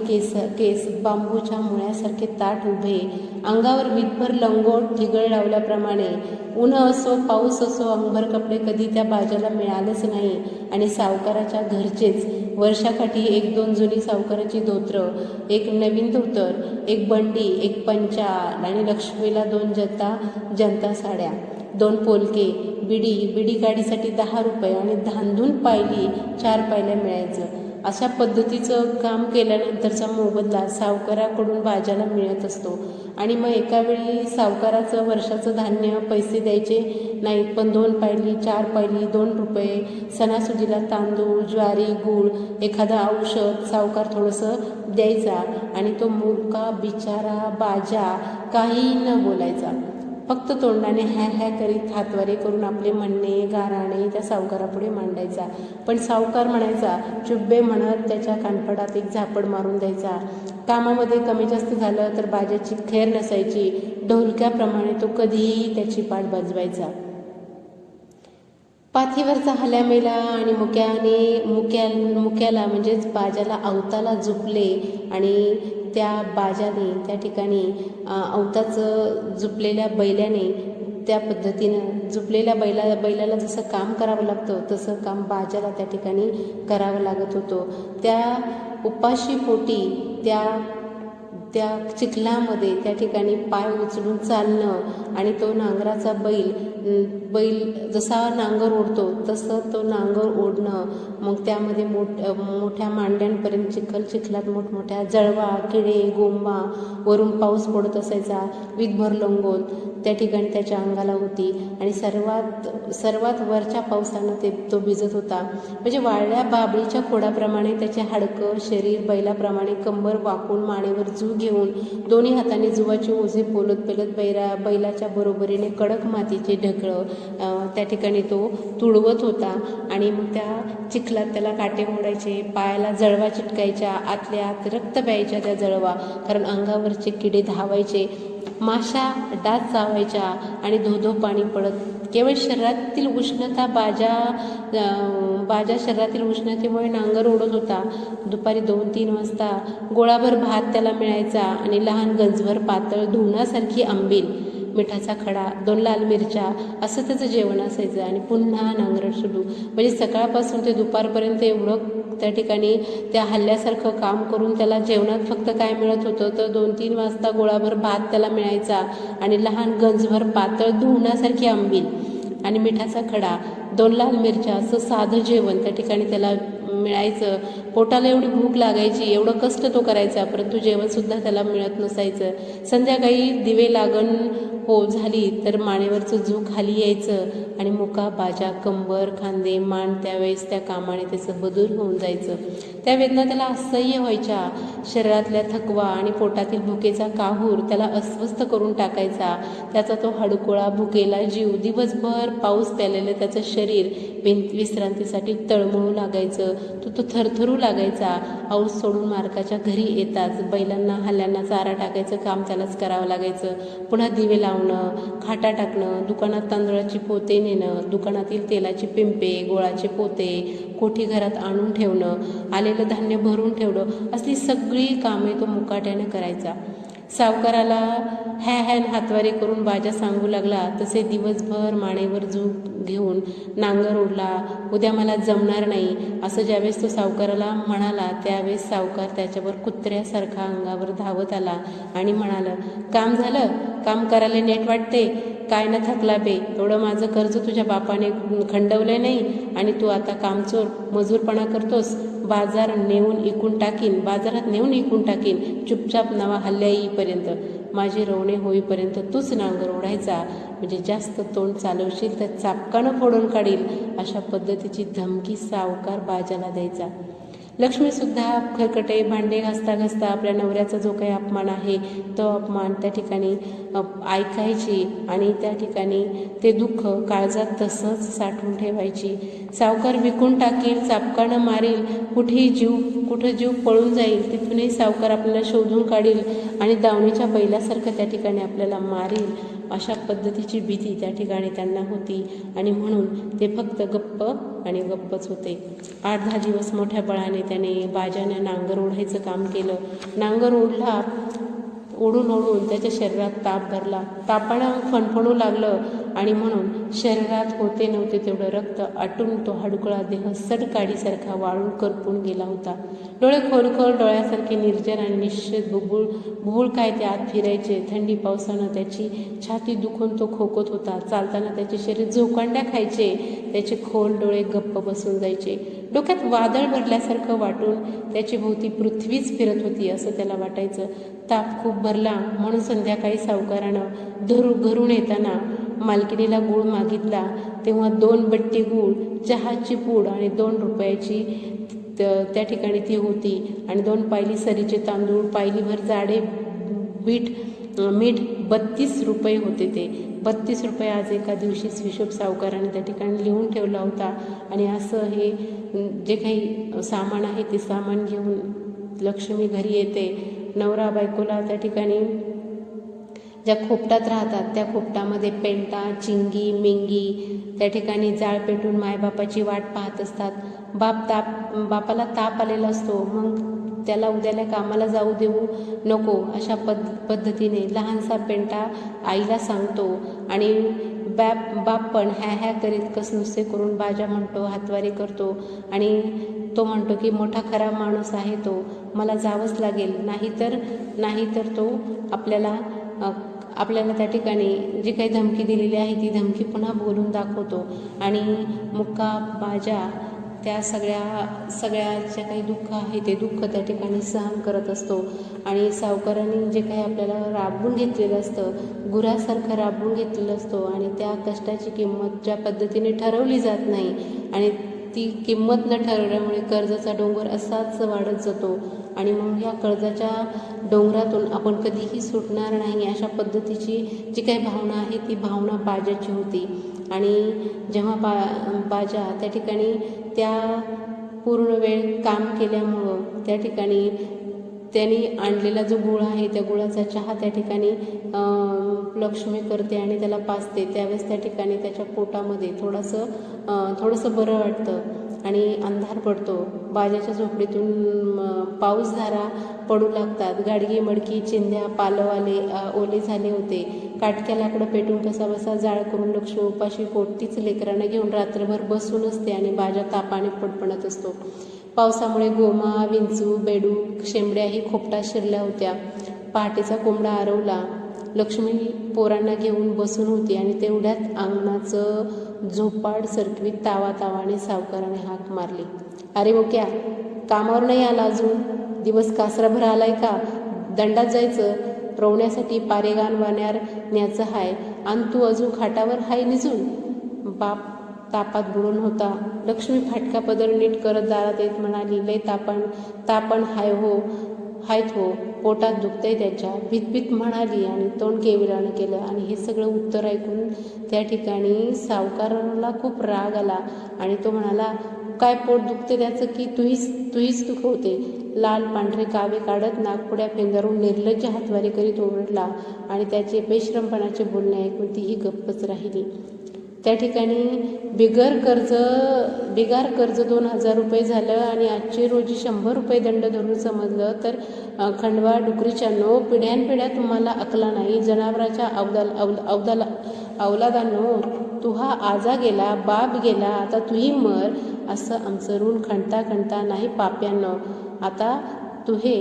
S1: केस बांबूच्या मुळ्यासारखे ताठ उभे, अंगावर वीटभर लंगोट ठिगळ लावल्याप्रमाणे. ऊन असो पाऊस असो अंगभर कपडे कधी त्या बाजाला मिळालेच नाही. आणि सावकाराच्या घरचेच वर्षाकाठी 1-2 जुनी सावकाराची धोत्र, एक नवीन धोतर, एक बंडी, एक पंचा, आणि लक्ष्मीला 2 जनता साड्या, 2 पोलके, बिडी काढीसाठी 10 रुपये आणि धांधून पायली 4 पायल्या मिळायचं. अशा पद्धतीचं काम केल्यानंतरचा मोबदला सावकाराकडून बाजाला मिळत असतो. आणि मग एकावेळी सावकाराचं वर्षाचं धान्य पैसे द्यायचे नाहीत, पण 2 पायली, 4 पायली, 2 रुपये, सणासुदीला तांदूळ, ज्वारी, गूळ, एखादं औषध सावकार थोडंसं द्यायचा. आणि तो मुका बिचारा बाजा काही न बोलायचा, फक्त तोंडाने हॅ करीत हातवारे करून आपले म्हणणे गाराणे त्या सावकारापुढे मांडायचा. पण सावकार म्हणायचा चुब्बे म्हणत त्याच्या कानपडात एक झापड मारून द्यायचा. कामामध्ये कमी जास्त झालं तर बाजाची खैर नसायची, ढोलक्याप्रमाणे तो कधीही त्याची पाठ बजवायचा. पाठीवरचा हल्या मेला आणि मुक्याला म्हणजेच बाजाला अवताला झुपले. आणि त्या बाजाने त्या ठिकाणी अवताचं झुपलेल्या बैल्याने त्या पद्धतीनं झुपलेल्या बैलाला जसं काम करावं लागतं तसं काम बाजाला त्या ठिकाणी करावं लागत होतं. त्या उपाशी पोटी त्या चिखलामध्ये त्या ठिकाणी पाय उचलून चालणं आणि तो नांगराचा बैल जसा नांगर ओढतो तसं तो नांगर ओढणं. मग त्यामध्ये मोठ्या मांड्यांपर्यंत चिखलात मोठमोठ्या जळवा, किडे, गोंबा, वरून पाऊस पडत असायचा, वीटभर लंगोट त्या ठिकाणी त्याच्या अंगाला होती. आणि सर्वात वरच्या पावसानं तो भिजत होता. म्हणजे वाळल्या बाबळीच्या खोडाप्रमाणे त्याचे हाडकं शरीर बैलाप्रमाणे कंबर वाकून मानेवर जू घेऊन दोन्ही हाताने जुवाचे ओझे पेलत बैलाच्या बरोबरीने कडक मातीचे ढेकळं त्या ठिकाणी तो तुडवत होता. आणि मग त्या चिखलात त्याला काटे मोडायचे, पायाला जळवा चिटकायच्या, आतल्या आत रक्त प्यायच्या त्या जळवा, कारण अंगावरचे किडे धावायचे, माशा डास चावायच्या आणि धोधो पाणी पडत. केवळ शरीरातील उष्णता बाजा शरीरातील उष्णतेमुळे नांगर ओढत होता. दुपारी 2-3 वाजता गोळाभर भात त्याला मिळायचा आणि लहान गंजभर पातळ धुण्यासारखी आंबील, मिठाचा खडा, 2 लाल मिरच्या असं त्याचं जेवण असायचं. आणि पुन्हा नांगरट सुरू. म्हणजे सकाळपासून ते दुपारपर्यंत एवढं त्या ठिकाणी त्या हल्ल्यासारखं काम करून त्याला जेवणात फक्त काय मिळत होतं तर 2-3 वाजता गोळाभर भात त्याला मिळायचा आणि लहान गंजभर पातळ धुण्यासारखी आंबील आणि मिठाचा खडा, 2 लाल मिरच्या असं साधं जेवण त्या ठिकाणी त्याला मिळायचं. पोटाला एवढी भूक लागायची, एवढं कष्ट तो करायचा, परंतु जेवणसुद्धा त्याला मिळत नसायचं. संध्याकाळी दिवे लागण झाली तर मानेवरचं झूक खाली यायचं आणि मुका, बाजा, कंबर, खांदे, मान त्यावेळेस त्या कामाने त्याचं बदूर होऊन जायचं. त्या वेदना त्याला असह्य व्हायच्या. शरीरातल्या थकवा आणि पोटातील भुकेचा काहूर त्याला अस्वस्थ करून टाकायचा. त्याचा तो हडकुळा भुकेला जीव, दिवसभर पाऊस प्यालेलं त्याचं शरीर विश्रांतीसाठी तळमळू लागायचं. तो थरथरू लागायचा. औस सोडून मार्काच्या घरी येताच बैलांना हल्ल्यांना चारा टाकायचं काम त्यालाच करावं लागायचं. पुन्हा दिवे लावणं, खाटा टाकणं, दुकानात तांदळाची पोते नेणं, दुकानातील तेलाचे पिंपे, गोळाचे पोते कोठी घरात आणून ठेवणं, आलेलं धान्य भरून ठेवणं, असली सगळी कामे तो मुकाट्याने करायचा. सावकाराला हॅन हातवारे करून बाजा सांगू लागला तसे दिवसभर मानेवर झूक घेऊन नांगर ओढला. उद्या मला जमणार नाही असं ज्यावेळेस तो सावकाराला म्हणाला त्यावेळेस सावकार त्याच्यावर कुत्र्यासारखा अंगावर धावत आला आणि म्हणालं, काम झालं? काम करायला नेट वाटते? काय न थकला बे? एवढं माझं कर्ज तुझ्या बापाने खंडवलंय नाही आणि तू आता कामचोर मजूरपणा करतोस? बाजारात नेऊन इकून टाकीन. चुपचाप नवा हल्ल्या येईपर्यंत, माझे रवणे होईपर्यंत तूच नांगर ओढायचा. म्हणजे जास्त तोंड चालवशील तर चापकानं फोडून काढील, अशा पद्धतीची धमकी सावकार बाजाला द्यायचा. लक्ष्मीसुद्धा खरकटे भांडे घासता घासता आपल्या नवऱ्याचा जो काही अपमान आहे तो अपमान त्या ठिकाणी ऐकायची आणि त्या ठिकाणी ते दुःख काळजात तसंच साठवून ठेवायची. सावकार विकून टाकील, चापकानं मारील, कुठं जीव पळून जाईल, तिथूनही सावकार आपल्याला शोधून काढील आणि दावणीच्या बैलासारखं त्या ठिकाणी आपल्याला मारील, अशा पद्धतीची भीती त्या ठिकाणी त्यांना होती. आणि म्हणून ते फक्त गप्पच होते. 8-10 दिवस मोठ्या बळाने त्याने बाजाने नांगर ओढायचं काम केलं. नांगर ओढला, ओढून त्याच्या शरीरात ताप भरला. तापानं फणफणू लागलं आणि म्हणून शरीरात होते नव्हते तेवढं रक्त आटून तो हडकुळा देह सडकाडीसारखा वाळून करपून गेला होता. डोळे खोलखोल डोळ्यासारखे निर्जन आणि निश्चित बुबुळ काय ते आत फिरायचे. थंडी पावसानं त्याची छाती दुखून तो खोकत होता. चालताना त्याचे शरीर झोकांड्या खायचे. त्याचे खोल डोळे गप्प बसून जायचे. डोक्यात वादळ भरल्यासारखं वाटून त्याची भोवती पृथ्वीच फिरत होती असं त्याला वाटायचं. ताप खूप भरला म्हणून संध्याकाळी सावकारानं घरून येताना मालकिनीला गूळ मागितला. तेव्हा 2 बट्टी गूळ, चहाची पूड आणि 2 रुपयाची त्या ठिकाणी ती होती आणि 2 पायली सरीचे तांदूळ, पायलीभर जाडे मीठ 32 रुपये होते. ते 32 रुपये आज एका दिवशीच हिशोब सावकाराने त्या ठिकाणी लिहून ठेवला होता. आणि असं हे जे काही सामान आहे ते सामान घेऊन लक्ष्मी घरी येते. नवरा बायकोला त्या ठिकाणी ज्या खोपटात राहतात त्या खोपटामध्ये पेंटा, चिंगी, मेंगी त्या ठिकाणी जाळ पेटून मायबापाची वाट पाहत असतात. बापाला ताप आलेला असतो, मग त्याला उद्याला कामाला जाऊ देऊ नको अशा पद्धतीने लहानसा पेंटा आईला सांगतो आणि बाप पण ह्या करीत कसनुसे करून बाजा म्हणतो, हातवारी करतो आणि तो म्हणतो की मोठा खरा माणूस आहे तो, मला जावंच लागेल, नाहीतर तो आपल्याला त्या ठिकाणी जी काही धमकी दिलेली आहे ती धमकी पुन्हा बोलून दाखवतो. आणि मुक्का बाजा त्या सगळ्या जे काही दुःख आहे ते दुःख त्या ठिकाणी सहन करत असतो. आणि सावकारांनी जे काही आपल्याला राबवून घेतलेलं असतं, गुरासारखं राबवून घेतलेलं असतो आणि त्या कष्टाची किंमत ज्या पद्धतीने ठरवली जात नाही आणि ती किंमत न ठरवल्यामुळे कर्जाचा डोंगर असाच वाढत जातो आणि मग या कर्जाच्या डोंगरातून आपण कधीही सुटणार नाही अशा पद्धतीची जी काही भावना आहे ती भावना बाजाची होती. आणि जेव्हा बाजा त्या ठिकाणी त्या पूर्ण वेळ काम केल्यामुळं त्या ठिकाणी त्यांनी आणलेला जो गुळ आहे त्या गुळाचा चहा त्या ठिकाणी लक्ष्मी करते आणि त्याला पाजते. त्यावेळेस त्या ठिकाणी त्याच्या पोटामध्ये थोडंसं बरं वाटतं आणि अंधार पडतो. बाजाच्या झोपडीतून पाऊसधारा पडू लागतात. गाडगी मडकी चिंध्या पालवाले ओले झाले होते. काटक्या लाकडं पेटून कसाबसा जाळ करून लक्ष्मी उपाशी पोटतीच लेकरांना घेऊन रात्रभर बसून असते आणि बाजा तापाने फडफडत असतो. पावसामुळे गोमा विंचू बेडूक शेंबड्याही खोपटात शिरल्या होत्या. पहाटेचा कोंबडा आरवला. लक्ष्मी पोरांना घेऊन बसून होती आणि तेवढ्यात अंगणाचं झोपाड सरकवीत तावातावाने सावकाराने हाक मारली. अरे मोक्या, कामावर नाही आला अजून? दिवस कासराभर आलाय का? दंडात जायचं. रोवण्यासाठी पारेगान वाण्यार न्यायचं हाय आणि तू अजून खाटावर हाय निजून. बाप तापात बुडून होता. लक्ष्मी फाटका पदर नीट करत दारात येत म्हणाली, लय तापण हायत हो, पोटात दुखतंय त्याच्या, भीतभीत म्हणाली आणि तोंड केविलानं केलं. आणि हे सगळं उत्तर ऐकून त्या ठिकाणी सावकाराला खूप राग आला आणि तो म्हणाला, काय पोट दुखते त्याचं की तुहीच दुखवते. लाल पांढरे कावे काढत नागपुड्या फेंगारून निर्लज्ज हातवारी करीत ओरडला आणि त्याचे बेशरमपणाचे बोलणे ऐकून तीही गप्पच राहिली. त्या ठिकाणी बिगार कर्ज 2,000 रुपये झालं आणि आजचे रोजी 100 रुपये दंड धरून समजलं तर खंडवा डुकरीच्यानो, पिढ्यानपिढ्या तुम्हाला अकला नाही. जनावराच्या अवलादांनो, तुहा आजा गेला, बाप गेला, आता तुही मर, असं आमचं ऋण खणता नाही पाप्यांनो. आता तुहे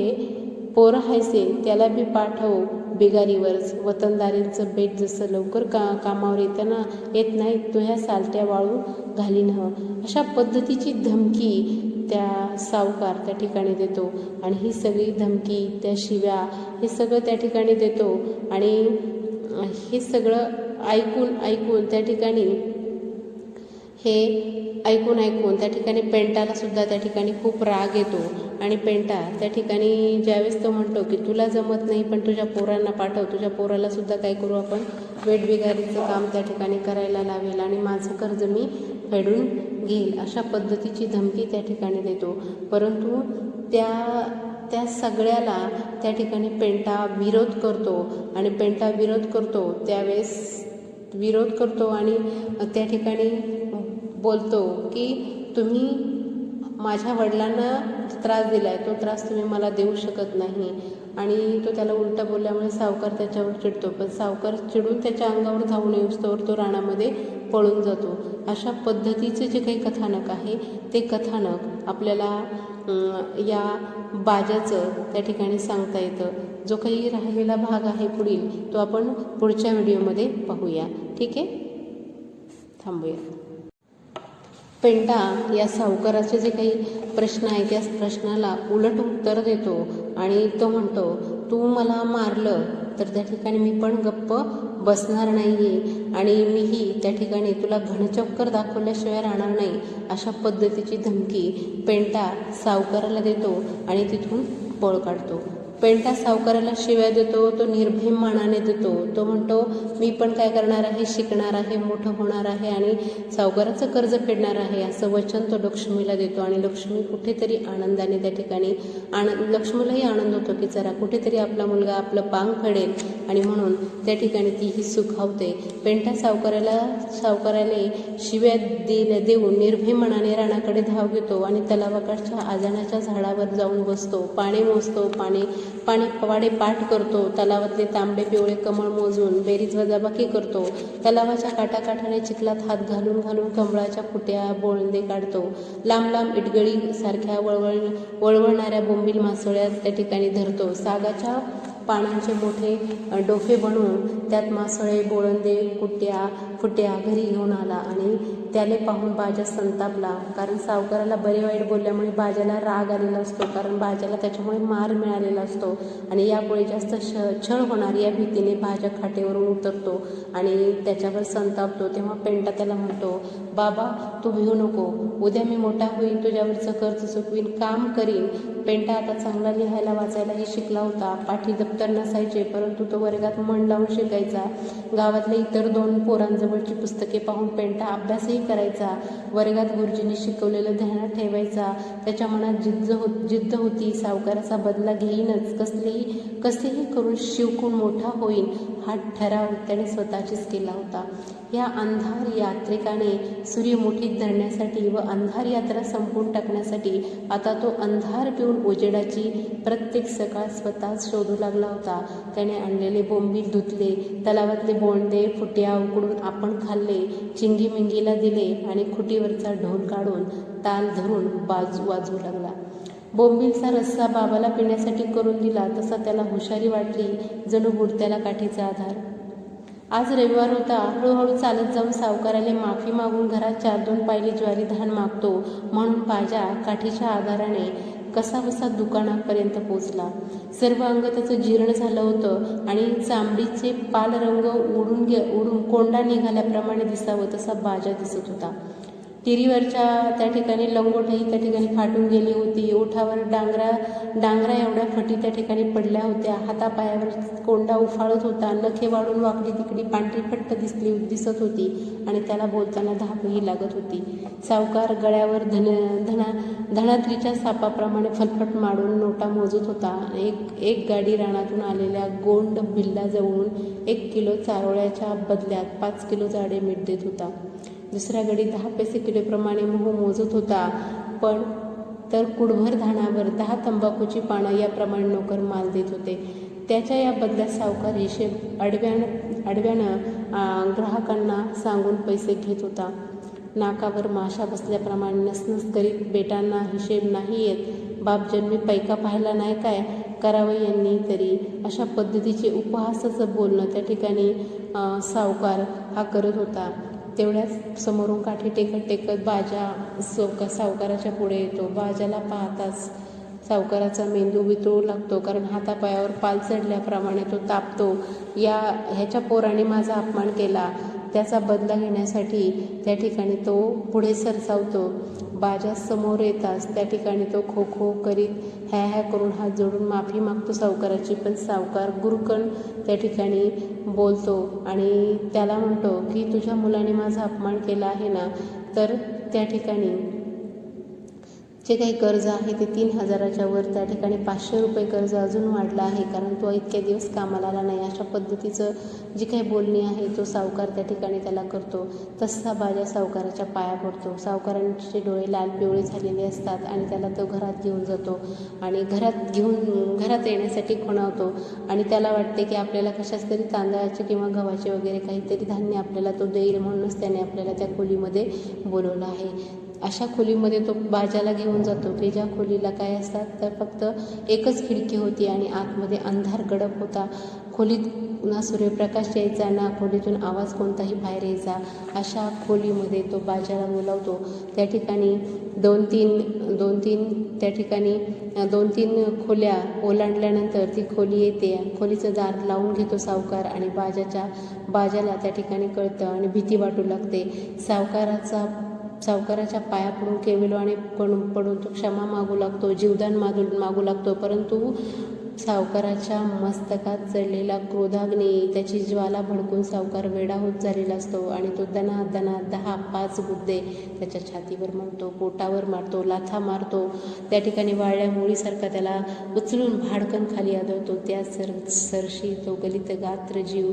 S1: पोरं हायसे त्याला बी पाठव बिगारीवरच. वतनदारींचं बेट जसं लवकर कामावर येत नाही तो ह्या सालट्या वाळू घालीन ह. अशा पद्धतीची धमकी त्या सावकार त्या ठिकाणी देतो आणि ही सगळी धमकी त्या शिव्या हे सगळं त्या ठिकाणी देतो. आणि हे सगळं ऐकून त्या ठिकाणी ऐकून त्या ठिकाणी पेंटाला सुद्धा त्या ठिकाणी खूप राग येतो. आणि पेंटा त्या ठिकाणी ज्यावेळेस तो म्हणतो की तुला जमत नाही पण तुझ्या पोरांना पाठव, तुझ्या पोराला सुद्धा काय करू आपण, वेठबिगारीचं काम त्या ठिकाणी करायला लावेल आणि माझं कर्ज मी फेडून घेईल, अशा पद्धतीची धमकी त्या ठिकाणी देतो. परंतु त्या सगळ्याला त्या ठिकाणी पेंटा विरोध करतो त्यावेळेस विरोध करतो आणि त्या ठिकाणी बोलतो की तुम्ही माझ्या वडिलांना त्रास दिला आहे, तो त्रास तुम्ही मला देऊ शकत नाही. आणि तो त्याला उलटा बोलल्यामुळे सावकार त्याच्यावर चिडतो, पण सावकार चिडून त्याच्या अंगावर धावून येऊस्तोवर तो रानामध्ये पळून जातो. अशा पद्धतीचे जे काही कथानक आहे ते कथानक आपल्याला या बाजाचं त्या ठिकाणी सांगता येतं. जो काही राहिलेला भाग आहे पुढील तो आपण पुढच्या व्हिडिओमध्ये पाहूया. ठीक आहे, थांबूया. पेंटा या सावकाराचे जे काही प्रश्न आहे त्या प्रश्नाला उलट उत्तर देतो आणि तो म्हणतो, तू मला मारलं तर त्या ठिकाणी मी पण गप्प बसणार नाही आहे आणि मीही त्या ठिकाणी तुला घनचक्कर दाखवल्याशिवाय राहणार नाही, अशा पद्धतीची धमकी पेंटा सावकाराला देतो आणि तिथून पळ काढतो. पेंटा सावकाराला शिव्या देतो, तो निर्भय मानाने देतो. तो म्हणतो मी पण काय करणार आहे, शिकणार आहे, मोठं होणार आहे आणि सावकाराचं कर्ज फेडणार आहे, असं वचन तो लक्ष्मीला देतो. आणि लक्ष्मी कुठेतरी आनंदाने त्या ठिकाणी लक्ष्मीलाही आनंद होतो की जरा कुठेतरी आपला मुलगा आपलं पांग फेडेल आणि म्हणून त्या ठिकाणी तीही सुखावते. पेंटा सावकाराला शिव्या देऊन निर्भय मनाने रानाकडे धाव घेतो आणि तलावाकडच्या आजानाच्या झाडावर जाऊन बसतो. पाणी मोजतो, पाणी पवाडे पाठ करतो. तलावातले तांबडे पिवळे कमळ मोजून बेरीज वजाबाकी करतो. तलावाच्या काठाकाठाने चिखलात हात घालून कमळाच्या फुट्या बोळंदे काढतो. लांब इटगळी सारख्या वळवळणाऱ्या बोंबील मासोळ्या त्या ठिकाणी धरतो. सागाच्या पानांचे मोठे डोफे बनवून त्यात मासळे बोळंदे फुट्या घरी घेऊन आला आणि त्याले पाहून बाजा संतापला. कारण सावकाराला बरे वाईट बोलल्यामुळे बाजाला राग आलेला असतो, कारण बाजाला त्याच्यामुळे मार मिळालेला असतो आणि यापुढे जास्त छळ होणार या भीतीने बाजा खाटेवरून उतरतो आणि त्याच्यावर संतापतो. तेव्हा पेंटा त्याला म्हणतो, बाबा तू भिवू नको, उद्या मी मोठा होईन, तुझ्यावरचं कर्ज चुकवीन, काम करीन. पेंटा आता चांगला लिहायला वाचायलाही शिकला होता. पाठी उत्तर नसायचे, परंतु तो वर्गात मन लावून शिकायचा. गावातल्या इतर 2 पोरांजवळची पुस्तके पाहून पेंटा अभ्यासही करायचा. वर्गात गुरुजींनी शिकवलेलं ध्यानात ठेवायचा. त्याच्या मनात जिद्द होती. सावकाराचा बदला घेईनच, कसेही करून शिकून मोठा होईन, हा ठराव त्याने स्वतःचीच केला होता. या अंधार यात्रिकाने सूर्य मुठीत धरण्यासाठी व अंधार यात्रा संपवून टाकण्यासाठी आता तो अंधार पिऊन उजेडाची प्रत्येक सकाळ स्वतःच शोधू लागला होता. त्याने आणलेले बोंबील धुतले, तलावातले बोंडे फुट्या उकडून आपण खाल्ले, चिंगीमिंगीला दिले आणि खुटीवरचा ढोल काढून ताल धरून वाजवू लागला. बोंबीलचा रस्सा बाबाला पिण्यासाठी करून दिला तसा त्याला हुशारी वाटली, जणू बुडत्याला काठीचा आधार. आज रविवार होता. हळूहळू चालत जाऊन सावकाराला माफी मागून घरात 4-2 पायली ज्वारी धान मागतो म्हणून बाजा काठीच्या आधाराने कसाबसा दुकानापर्यंत पोचला. सर्व अंग त्याचं जीर्ण झालं होतं आणि चांबडीचे पालरंग उडून कोंडा निघाल्याप्रमाणे दिसावं तसा बाजा दिसत होता. तिरीवरच्या त्या ठिकाणी लंगोटही त्या ठिकाणी फाटून गेली होती. ओठावर डांगरा एवढ्या फटी त्या ठिकाणी पडल्या होत्या. हातापायावर कोंडा उफाळत होता. नखे वाढून वाकडी तिकडी पांढरी फट्ट दिसत होती आणि त्याला बोलताना धापही लागत होती. सावकार गळ्यावर धनात्रीच्या सापाप्रमाणे फलफट मारून नोटा मोजत होता. एक गाडी रानातून आलेल्या गोंड भिल्लाजवळून 1 किलो चारोळ्याच्या बदल्यात 5 किलो जाडे मीठ देत होता. दुसऱ्या गाडी 10 पैसे किलोप्रमाणे मोह मोजत होता. पण तर कुडभर धानावर 10 तंबाखूची पानं याप्रमाणे नोकर माल देत होते. त्याच्या या बदल्यात सावकार हिशेब आडव्यानं ग्राहकांना सांगून पैसे घेत होता. नाकावर माशा बसल्याप्रमाणे नसनस करीत बेटांना हिशेब नाही येत, बापजन्मी पैका पाहिला नाही काय करावं यांनी तरी, अशा पद्धतीचे उपहासाचं बोलणं त्या ठिकाणी सावकार हा करत होता. तेवढ्याच समोरून काठी टेकत बाजा सावकाराच्या पुढे येतो. बाजाला पाहताच सावकाराचा मेंदू वितळू लागतो, कारण हातापायावर पाल चढल्याप्रमाणे तो तापतो. ह्याच्या पोराने माझा अपमान केला, त्याचा बदला घेण्यासाठी त्या ठिकाणी तो पुढे सरसावतो. बाजा समोर येताच त्या ठिकाणी तो खो खो करीत ह्या करून हात जोडून माफी मागतो सावकाराची. पण सावकार गुरुकण त्या ठिकाणी बोलतो आणि त्याला म्हणतो की तुझ्या मुलाने माझा अपमान केला आहे ना, तर त्या ठिकाणी जे काही कर्ज आहे ते 3,000च्या वर, त्या ठिकाणी 500 रुपये कर्ज अजून वाढलं आहे, कारण तो इतक्या दिवस कामाला आला नाही. अशा पद्धतीचं जी काही बोलणी आहे तो सावकार त्या ठिकाणी त्याला करतो. तसा बाजा सावकाराच्या पाया पडतो. सावकारांचे डोळे लाल पिवळे झालेले असतात आणि त्याला तो घरात घेऊन जातो आणि घरात येण्यासाठी खुणावतो आणि त्याला वाटते की आपल्याला कशाच तरी तांदळाचे किंवा गव्हाचे वगैरे काहीतरी धान्य आपल्याला तो देईल, म्हणूनच त्याने आपल्याला त्या खोलीमध्ये बोलवलं आहे. अशा खोलीमध्ये तो बाजाला घेऊन जातो की ज्या खोलीला काय असतात तर फक्त एकच खिडकी होती आणि आतमध्ये अंधार गडप होता. खोलीत ना सूर्यप्रकाश यायचा ना खोलीतून आवाज कोणताही बाहेर यायचा. अशा खोलीमध्ये तो बाजाला बोलावतो. त्या ठिकाणी 2-3 खोल्या ओलांडल्यानंतर ती खोली येते. खोलीचं दार लावून घेतो सावकार आणि बाजाला त्या ठिकाणी कळतं आणि भीती वाटू लागते. सावकाराच्या पाया पडून केविलवाणे पडून तो क्षमा मागू लागतो, जीवदान मागू लागतो. परंतु सावकाराच्या मस्तकात चढलेला क्रोधाग्नी त्याची ज्वाला भडकून सावकार वेडा होत झालेला असतो आणि तो दना 10-5 गुद्दे त्याच्या छातीवर मारतो, पोटावर मारतो, लाथा मारतो. त्या ठिकाणी वाळल्या मुळीसारखा त्याला उचलून भाडकन खाली आदळतो. त्या सरशी तो गलित गात्र जीव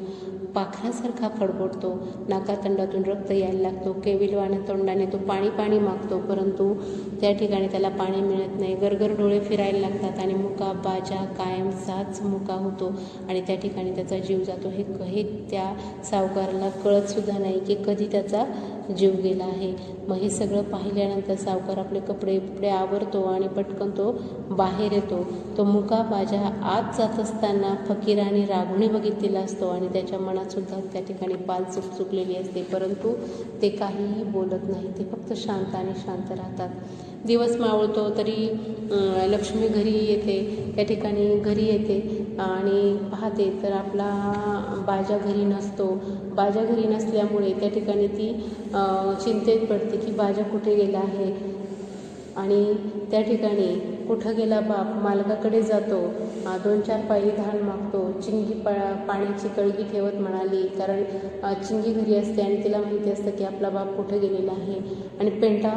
S1: पाखरासारखा फडफडतो. नाकातंडातून रक्त यायला लागतो. केविलवाण्या तोंडाने तो पाणी मागतो, परंतु त्या ठिकाणी त्याला पाणी मिळत नाही. गरगर डोळे फिरायला लागतात आणि मुका बाजा कायमचाच मुका होतो आणि त्या ठिकाणी त्याचा जीव जातो. हे त्या सावकाराला कळत सुद्धा नाही की कधी त्याचा जीव गेला आहे. मग हे सगळं पाहिल्यानंतर सावकार आपले कपडे आवरतो आणि पटकन तो बाहेर येतो. तो मुका बाजा आत जात असताना फकीराने रागुणे बघितलेला असतो आणि त्याच्या मनात सुद्धा त्या ठिकाणी पाल चुकलेली असते, परंतु ते काहीही बोलत नाही. ते फक्त शांत राहतात. दिवस मावळतो तरी लक्ष्मी घरी येते. त्या ठिकाणी घरी येते आणि पाहते तर आपला बाजा घरी नसतो. बाजा घरी नसल्यामुळे त्या ठिकाणी ती चिंतेत पडते की बाजा कुठे गेला आहे आणि त्या ठिकाणी कुठं गेला बाप मालकाकडे जातो 2-4 पायली धान मागतो. चिंगी पाण्याची कळगी ठेवत म्हणाली, कारण चिंगी घरी असते आणि तिला माहिती असतं की आपला बाप कुठे गेलेला आहे. आणि पेंटा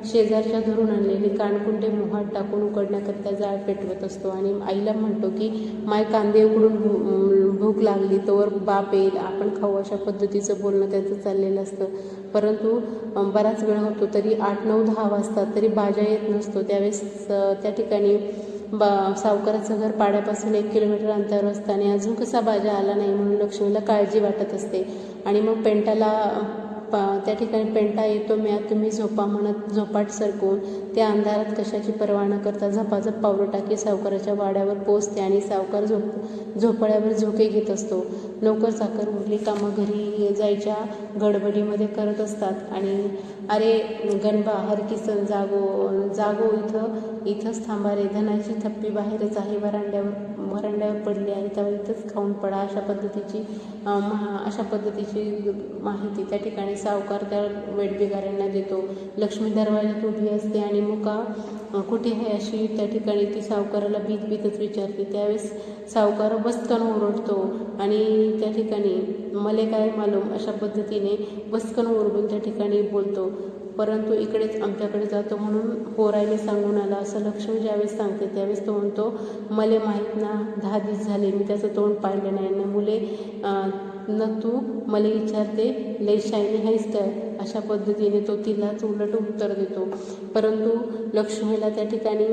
S1: शेजारच्या धरून आणलेले कानकुंडे मोहात टाकून उकडण्याकरिता जाळ पेटवत असतो आणि आईला म्हणतो की माय कांदे उकडून भूक लागली तोवर बाप येईल, आपण खाऊ, अशा पद्धतीचं बोलणं त्याचं चाललेलं असतं. परंतु बराच वेळ होतो, तरी 8, 9, 10 वाजतात तरी बाजा येत नसतो. त्यावेळेस त्या ठिकाणी सावकाराचं घर पाड्यापासून 1 किलोमीटर अंतरावर असतं आणि अजून कसा बाजा आला नाही म्हणून लक्ष्मीला काळजी वाटत असते. आणि मग पेंटाला त्या ठिकाणी पेंटा येतो, म्या तुम्ही झोपा म्हणत झोपाट सरकवून त्या अंधारात कशाची पर्वा न करता झपाझप पावलं टाकी सावकाराच्या वाड्यावर पोचते आणि सावकार झोपाळ्यावर झोके घेत असतो. नोकर चाकर उरली कामं घरी जायच्या गडबडीमध्ये करत असतात आणि अरे गणबा हरकिसन जागो इथंच थांबा रे, धनाची थप्पी बाहेरच आहे, वरांड्यावर पडली आहे, तेव्हा इथंच खाऊन पडा, अशा पद्धतीची माहिती त्या ठिकाणी सावकार त्या वेठबिगाऱ्यांना देतो. लक्ष्मी दरवाजात उभी असते आणि मुका कुठे आहे अशी त्या ठिकाणी ती सावकाराला बीतच विचारते. त्यावेळेस सावकार बसकन ओरडतो आणि त्या ठिकाणी मले काय मालूम अशा पद्धतीने बसकन ओरडून त्या ठिकाणी बोलतो. परंतु इकडेच आमच्याकडे जातो म्हणून पोरायने सांगून आला असं लक्ष्मी ज्यावेळेस सांगते त्यावेळेस तो म्हणतो, मले माहीत ना, 10 दिवस झाले मी त्याचं तोंड पाहिलं नाही ना मुले, न तू मला विचारते लय शायनी आहेस काय, अशा पद्धतीने तो तिलाच उलट उत्तर देतो. परंतु लक्ष्मीला त्या ठिकाणी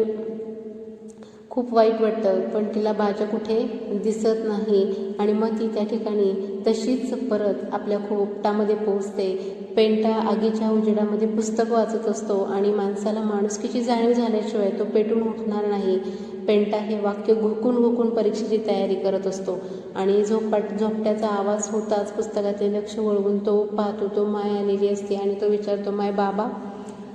S1: खूप वाईट वाटतं, पण तिला बाजा कुठे दिसत नाही आणि मग ती त्या ठिकाणी तशीच परत आपल्या खोपटामध्ये पोहोचते. पेंटा आगीच्या उजेडामध्ये पुस्तक वाचत असतो आणि माणसाला माणुसकीची जाणीव झाल्याशिवाय तो पेटून उठणार नाही. पेंटा हे वाक्य घोकून परीक्षेची तयारी करत असतो आणि झोपट्याचा आवाज होताच पुस्तकाचे लक्ष वळवून तो पाहतो. तो माय आलेली असते आणि तो विचारतो, माय बाबा?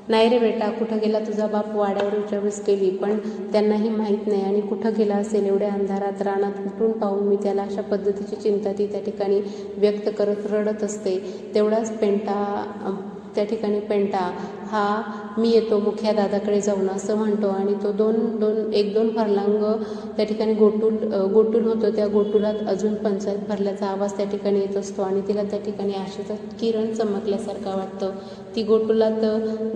S1: नाही रे बेटा, कुठं गेला तुझा बाप? वाड्यावर विचारपूस केली पण त्यांनाही माहीत नाही आणि कुठं गेला असेल एवढ्या अंधारात रानात उठून पाहून मी त्याला, अशा पद्धतीची चिंता ती त्या ठिकाणी व्यक्त करत रडत असते. तेवढाच त्या ठिकाणी पेंटा हा मी येतो मुखिया दादाकडे जाऊन असं म्हणतो आणि तो 1-2 फरलांग त्या ठिकाणी गोटूल होतो. त्या गोटुलात अजून पंचायत भरल्याचा आवाज त्या ठिकाणी येत असतो आणि तिला त्या ठिकाणी आशेचा किरण चमकल्यासारखं वाटतं. ती गोटुलात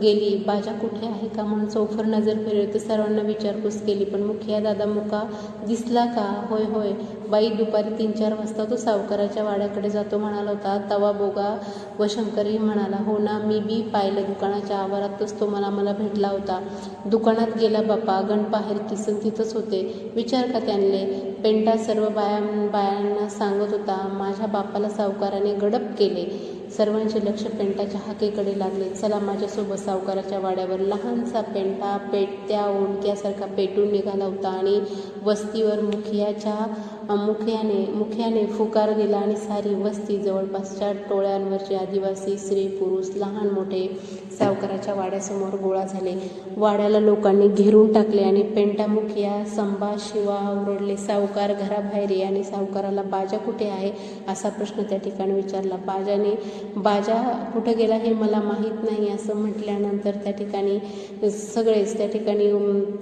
S1: गेली, बाजा कुठे आहे का म्हणून चौफर नजर फिरवते, सर्वांना विचारपूस केली पण मुखिया दादा मुका दिसला का? होय बाई, दुपारी 3-4 वाजता तो सावकाराच्या वाड्याकडे जातो म्हणाला होता, तवा बोगा व शंकरही म्हणाला. हो ना, मी बी पाहिलं, दुकानाच्या आवारातच तो मला भेटला होता. दुकानात गेला बापा, गणपाहेर किसन तिथंच होते, विचार का त्यांले? पेंटा सर्व बायांना सांगत होता, माझ्या बापाला सावकाराने गडप केले. सर्वांचे लक्ष पेंटाच्या हाकेकडे लागले. चला माझ्यासोबत. सावकाराच्या वाड्यावर लहानसा पेंटा पेटत्या ओंडक्यासारखा पेटून निघाला होता आणि वस्तीवर मुखियाने फुकार दिला आणि सारी वस्ती, जवळपासच्या टोळ्यांवरचे आदिवासी, स्त्री पुरुष, लहान मोठे सावकाराच्या वाड्यासमोर गोळा झाले. वाड्याला लोकांनी घेरून टाकले आणि पेंटा मुखिया संभा शिवा ओरडले, सावकार घराबाहेर ये. आणि सावकाराला बाजा कुठे आहे असा प्रश्न त्या ठिकाणी विचारला. बाजा कुठं गेला हे मला माहीत नाही असं म्हटल्यानंतर त्या ठिकाणी सगळेच त्या ठिकाणी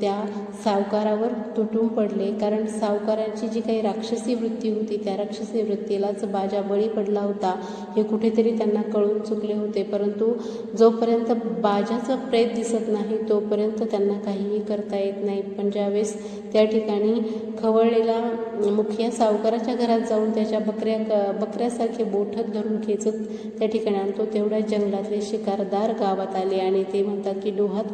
S1: त्या सावकारावर तुटून पडले, कारण सावकाराची जी काही राक्षसी वृत्ती होती त्या राक्षसी वृत्तीलाच बाजा बळी पडला होता हे कुठेतरी त्यांना कळून चुकले होते. परंतु जोपर्यंत बाजाचं प्रेत दिसत नाही तोपर्यंत त्यांना काहीही करता येत नाही. पण ज्यावेळेस त्या ठिकाणी खवळलेला मुखिया सावकाराच्या घरात जाऊन त्याच्या बकऱ्यासारखे बोटत धरून खेचत त्या ठिकाणी आणतो, तेवढ्या जंगलातले शिकारदार गावात आले आणि ते म्हणतात की डोहात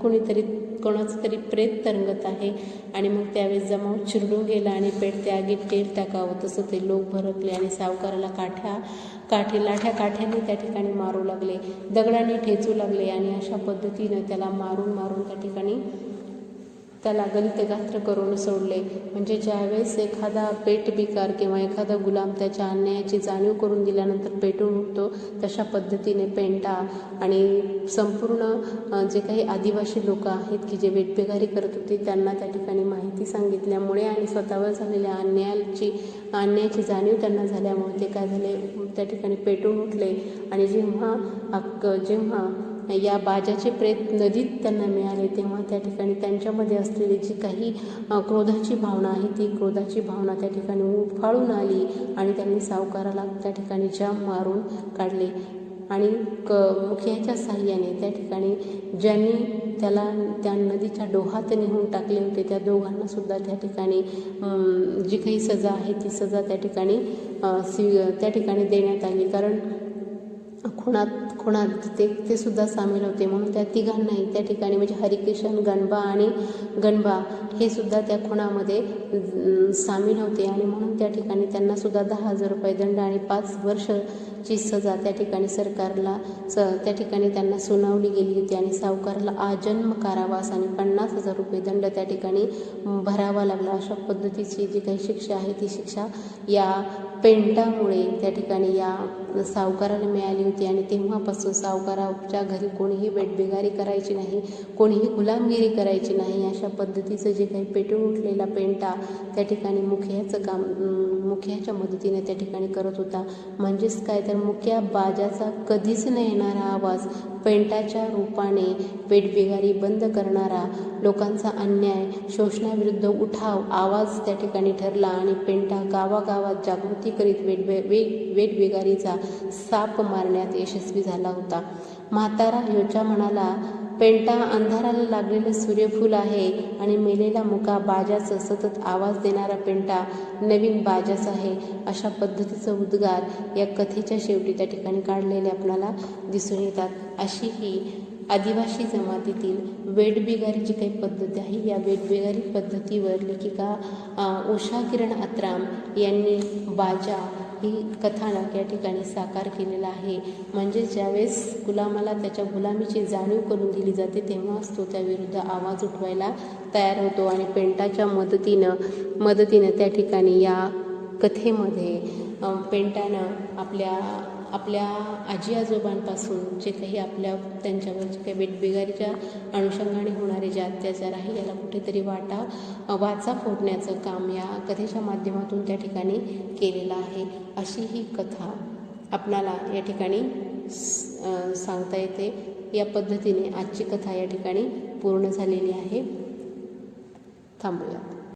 S1: कोणाचं तरी प्रेत तरंगत आहे. आणि मग त्यावेळेस जमाव चिरडून गेला आणि पेटत्या आगीत तेल टाकावं तसं ते लोक भरकले आणि सावकाराला लाठ्याने त्या ठिकाणी मारू लागले, दगडाने ठेचू लागले आणि अशा पद्धतीनं त्याला मारून त्या ठिकाणी त्याला गलितगात्र करून सोडले. म्हणजे ज्यावेळेस एखादा पेटबिकार किंवा एखादा गुलाम त्याच्या अन्यायाची जाणीव करून दिल्यानंतर पेटून उठतो, तशा पद्धतीने पेंटा आणि संपूर्ण जे काही आदिवासी लोक आहेत की जे वेठबिगारी करत होते त्यांना त्या ठिकाणी माहिती सांगितल्यामुळे आणि स्वतःवर झालेल्या अन्यायाची जाणीव त्यांना झाल्यामुळे ते काय झाले, त्या ठिकाणी पेटून उठले. आणि जेव्हा या बाजाचे प्रेत नदीत त्यांना मिळाले तेव्हा त्या ठिकाणी त्यांच्यामध्ये असलेली जी काही क्रोधाची भावना आहे ती क्रोधाची भावना त्या ठिकाणी उफाळून आली आणि त्यांनी सावकाराला त्या ठिकाणी जाम मारून काढले आणि मुखियाच्या साहाय्याने त्या ठिकाणी ज्यांनी त्याला त्या नदीच्या डोहात नेऊन टाकले होते त्या दोघांना सुद्धा त्या ठिकाणी जी काही सजा आहे ती सजा त्या ठिकाणी त्या ठिकाणी देण्यात आली, कारण खुणात ते सुद्धा सामील होते म्हणून त्या तिघांनाही त्या ठिकाणी म्हणजे हरिकिशन, गणबा आणि गणबा हे सुद्धा त्या खुणामध्ये सामील होते आणि म्हणून त्या ठिकाणी त्यांना सुद्धा 10,000 रुपये दंड आणि 5 वर्षाची सजा त्या ठिकाणी सरकारला त्या ठिकाणी त्यांना सुनावली गेली होती आणि सावकाराला आजन्म कारावास आणि 50,000 रुपये दंड त्या ठिकाणी भरावा लागला. अशा पद्धतीची जी काही शिक्षा आहे ती शिक्षा या पेंटामुळे त्या ठिकाणी या सावकाराला मिळाली होती आणि तेव्हापासून सावकाराच्या घरी कोणीही वेठबिगारी करायची नाही, कोणीही गुलामगिरी करायची नाही. अशा पद्धतीचं जे काही पेटून उठलेला पेंटा त्या ठिकाणी मुखियाचं काम मुखियाच्या मदतीने त्या ठिकाणी करत होता. म्हणजेच काय तर मुखिया बाजाचा कधीच न येणारा आवाज पेंटाच्या रूपाने वेठबिगारी बंद करणारा, लोकांचा अन्याय शोषणाविरुद्ध उठाव आवाज त्या ठिकाणी ठरला आणि पेंटा गावागावात जागृती करीत वेठबिगारीचा साप मारण्यात यशस्वी झाला होता. म्हातारा ह्योच्या म्हणाला, पेंटा अंधाराला लागलेलं सूर्यफूल आहे आणि मेलेला मुका बाजाचं सतत आवाज देणारा पेंटा नवीन बाजाच आहे. अशा पद्धतीचं उद्गार या कथेच्या शेवटी त्या ठिकाणी काढलेले आपल्याला दिसून येतात. अशी ही आदिवासी जमातीतील वेठबिगारी जी काही पद्धती आहे या वेठबिगारी पद्धतीवर लेखिका उषा किरण आत्राम यांनी बाजा ही कथानक या ठिकाणी साकार केलेला आहे. म्हणजे ज्यावेळेस गुलामाला त्याच्या गुलामीची जाणीव करून दिली जाते तेव्हाच तो त्याविरुद्ध आवाज उठवायला तयार होतो आणि पेंटाच्या मदतीनं त्या ठिकाणी या कथेमध्ये पेंटानं आपल्या आजी आजोबांपासून जे काही त्यांच्यावर जे काही वेठबिगारीच्या अनुषंगाने होणारे जे अत्याचार आहे याला कुठेतरी वाचा फोडण्याचं काम या कथेच्या माध्यमातून त्या ठिकाणी केलेलं आहे. अशी ही कथा आपणाला या ठिकाणी सांगता येते. या पद्धतीने आजची कथा या ठिकाणी पूर्ण झालेली आहे. थांबूया.